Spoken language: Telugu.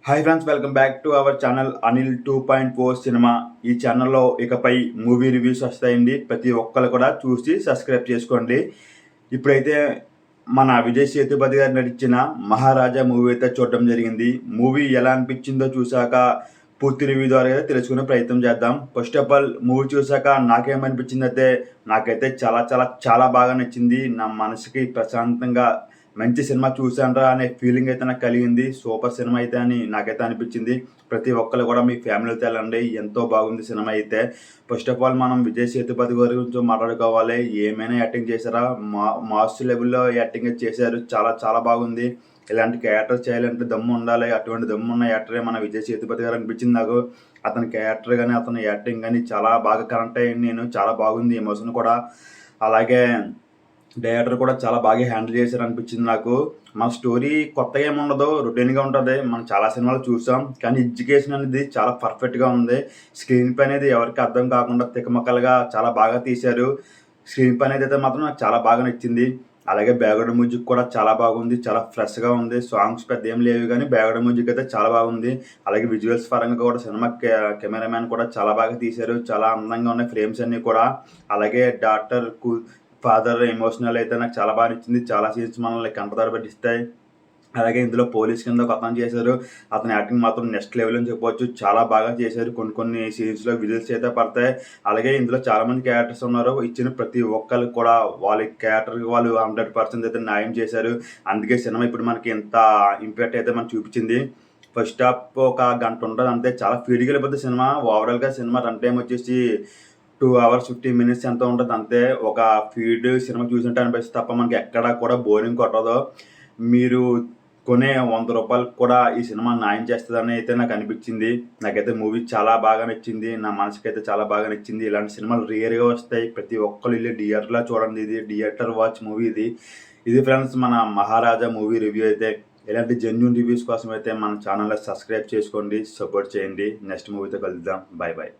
Hi friends, welcome back to our channel Anil 2.4 cinema. ఈ ఛానల్లో ఇకపై మూవీ రివ్యూస్ వస్తాయండి. ప్రతి ఒక్కరు కూడా చూసి సబ్స్క్రైబ్ చేసుకోండి. ఇప్పుడైతే మన విజయ్ సేతుపతి గారు నటించిన మహారాజా మూవీ అయితే చూడడం జరిగింది. మూవీ ఎలా అనిపించిందో చూశాక పూర్తి రివ్యూ ద్వారా అయితే తెలుసుకునే ప్రయత్నం చేద్దాం. ఫస్ట్ ఆఫ్ ఆల్ మూవీ చూశాక నాకేమనిపించింది అయితే నాకైతే చాలా చాలా చాలా బాగా నచ్చింది. నా మనసుకి ప్రశాంతంగా మంచి సినిమా చూశానురా అనే ఫీలింగ్ అయితే నాకు కలిగింది. సూపర్ సినిమా అయితే అని నాకైతే అనిపించింది. ప్రతి ఒక్కరు కూడా మీ ఫ్యామిలీతో వెళ్ళండి, ఎంతో బాగుంది సినిమా అయితే. ఫస్ట్ ఆఫ్ ఆల్ మనం విజయ్ సేతుపతి గారి గురించి మాట్లాడుకోవాలి. ఏమైనా యాక్టింగ్ చేశారా, మాస్ లెవెల్లో యాక్టింగ్ చేశారు. చాలా చాలా బాగుంది. ఇలాంటి క్యారెక్టర్ చేయాలంటే దమ్ము ఉండాలి. అటువంటి దమ్ము ఉన్న యాక్టరే మన విజయ్ సేతుపతి గారు అనిపించింది నాకు. అతని క్యారెక్టర్ కానీ అతని యాక్టింగ్ కానీ చాలా బాగా కనెక్ట్ అయ్యాను నేను. చాలా బాగుంది ఎమోషన్ కూడా. అలాగే డైరెక్టర్ కూడా చాలా బాగా హ్యాండిల్ చేశారు అనిపించింది నాకు. మన స్టోరీ కొత్తగా ఏముండదు, రొటీన్గా ఉంటుంది. మనం చాలా సినిమాలు చూసాం, కానీ ఎడ్యుకేషన్ అనేది చాలా పర్ఫెక్ట్గా ఉంది. స్క్రీన్ పై అనేది ఎవరికి అర్థం కాకుండా తికమకలుగా చాలా బాగా తీశారు. స్క్రీన్ పై అనేది అయితే మాత్రం నాకు చాలా బాగా నచ్చింది. అలాగే బ్యాక్గ్రౌండ్ మ్యూజిక్ కూడా చాలా బాగుంది, చాలా ఫ్రెష్గా ఉంది. సాంగ్స్ పెద్ద ఏం లేవు, కానీ బ్యాక్గ్రౌండ్ మ్యూజిక్ అయితే చాలా బాగుంది. అలాగే విజువల్స్ పరంగా కూడా సినిమా కెమెరామ్యాన్ కూడా చాలా బాగా తీశారు. చాలా అందంగా ఉన్నాయి ఫ్రేమ్స్ అన్నీ కూడా. అలాగే డాక్టర్ ఫాదర్ ఎమోషనల్ అయితే నాకు చాలా బాగా నచ్చింది. చాలా సీన్స్ మనల్ని కంటతడి పెట్టిస్తాయి. అలాగే ఇందులో పోలీస్ కింద ఒక అతను చేశారు. అతని యాక్టింగ్ మాత్రం నెక్స్ట్ లెవెల్ అని చెప్పవచ్చు. చాలా బాగా చేశారు. కొన్ని కొన్ని సీన్స్లో విజిల్స్ అయితే పడతాయి. అలాగే ఇందులో చాలామంది క్యారెక్టర్స్ ఉన్నారు. ఇచ్చిన ప్రతి ఒక్కరికి కూడా వాళ్ళ క్యారెక్టర్కి వాళ్ళు 100% అయితే న్యాయం చేశారు. అందుకే సినిమా ఇప్పుడు మనకి ఎంత ఇంపాక్ట్ అయితే మనకు చూపించింది. ఫస్ట్ హాఫ్ ఒక గంట ఉంటుంది అంతే. చాలా ఫీడ్గా వెళ్ళిపోతుంది సినిమా. ఓవరాల్గా సినిమా రన్ టైం వచ్చేసి 2 hours 15 minutes ఎంత ఉంటుంది అంతే. ఒక ఫీడ్ సినిమా చూసినట్టు అనిపిస్తుంది తప్ప మనకి ఎక్కడా కూడా బోరింగ్ కొట్టదు. మీరు కొనే ₹100 కూడా ఈ సినిమా న్యాయం చేస్తుందని అయితే నాకు అనిపించింది. నాకైతే మూవీ చాలా బాగా నచ్చింది. నా మనసుకైతే చాలా బాగా నచ్చింది. ఇలాంటి సినిమాలు రేర్గా వస్తాయి. ప్రతి ఒక్కరు వెళ్ళి థియేటర్లో చూడండి. ఇది థియేటర్ వాచ్ మూవీ ఇది. ఇది ఫ్రెండ్స్ మన మహారాజా మూవీ రివ్యూ అయితే. ఇలాంటి జెన్యూన్ రివ్యూస్ కోసం అయితే మన ఛానల్లో సబ్స్క్రైబ్ చేసుకోండి, సపోర్ట్ చేయండి. నెక్స్ట్ మూవీతో కలుద్దాం. Bye bye.